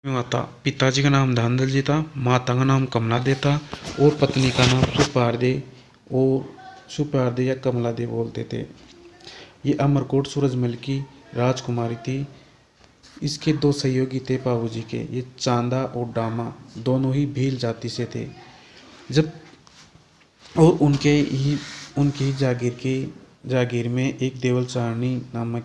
माता पिताजी का नाम धांधल जी था, माता का नाम कमला दे था और पत्नी का नाम सुपारदे और सुपारदे या कमला दे बोलते थे। ये अमरकोट सूरजमल की राजकुमारी थी। इसके दो सहयोगी थे बाबूजी के, ये चांदा और डामा दोनों ही भील जाति से थे। जब और उनकी जागीर में एक देवल नामक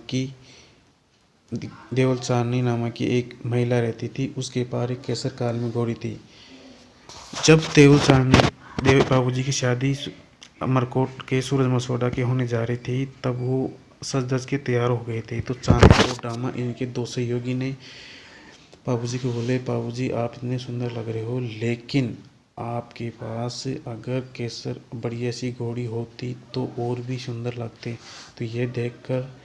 की एक महिला रहती थी। उसके पास एक केसर काल में घोड़ी थी। जब देव बाबूजी की शादी अमरकोट के सूरज मसोदा के होने जा रही थी, तब वो सज धज के तैयार हो गए थे। तो चांदा और डामा इनके दो सहयोगी ने बाबूजी को बोले, बाबूजी आप इतने सुंदर लग रहे हो, लेकिन आपके पास अगर केसर बढ़िया सी घोड़ी होती तो और भी सुंदर लगते। तो ये देखकर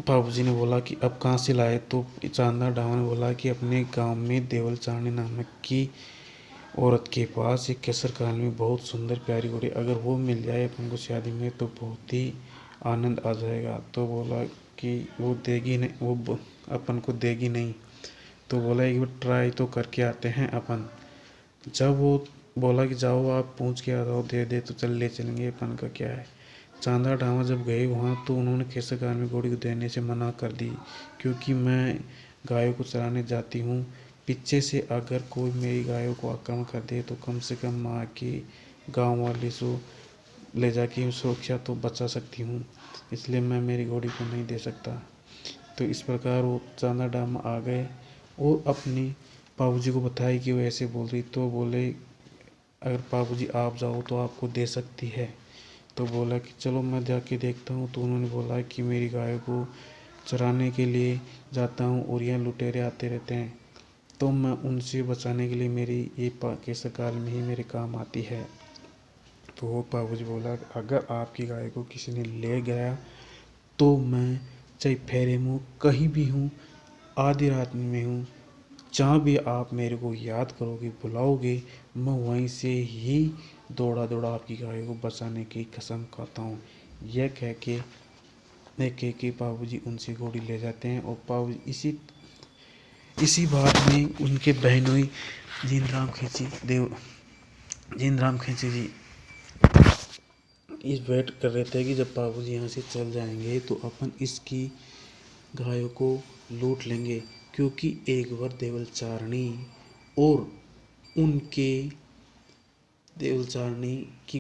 बाबूजी ने बोला कि अब कहाँ से लाए। तो चांदा डामा ने बोला कि अपने गांव में देवल चारणी नामक की औरत के पास एक केसर काल में बहुत सुंदर प्यारी घोड़ी, अगर वो मिल जाए अपन को शादी में तो बहुत ही आनंद आ जाएगा। तो बोला कि वो देगी नहीं, वो अपन को देगी नहीं। तो बोला एक बार ट्राई तो करके आते हैं अपन। जब वो बोला कि जाओ आप पूछ के आ जाओ, दे दे तो चल ले चलेंगे, अपन का क्या है। चांदा डामा जब गए वहाँ तो उन्होंने केसर काल में घोड़ी को देने से मना कर दी, क्योंकि मैं गायों को चराने जाती हूँ। पीछे से अगर कोई मेरी गायों को आक्रमण कर दे तो कम से कम माँ के गांव वाले सो ले जाके सुरक्षा तो बचा सकती हूँ, इसलिए मैं मेरी घोड़ी को नहीं दे सकता। तो इस प्रकार वो चांदा डामा आ गए और अपनी बाबूजी को बताया कि वो ऐसे बोल रही। तो बोले अगर बाबूजी आप जाओ तो आपको दे सकती है। तो बोला कि चलो मैं जाके देखता हूँ। तो उन्होंने बोला कि मेरी गायों को चराने के लिए जाता हूँ और यहाँ लुटेरे आते रहते हैं, तो मैं उनसे बचाने के लिए मेरी ये केसर काल में ही मेरे काम आती है। तो वो बाबूजी बोला अगर आपकी गाय को किसी ने ले गया तो मैं चाहे फेरे में कहीं भी हूँ, आधी रात में हूँ, जहाँ भी आप मेरे को याद करोगे बुलाओगे, मैं वहीं से ही दौड़ा दौड़ा आपकी गाय को बचाने की कसम खाता हूँ। यह कह के बाबूजी उनसे घोड़ी ले जाते हैं। और बाबूजी इसी बात में उनके बहनोई जींद राम खींची जी इस वेट कर रहे थे कि जब बाबूजी यहाँ से चल जाएंगे तो अपन इसकी गायों को लूट लेंगे, क्योंकि एक बार देवल चारणी और उनके देवल चारणी की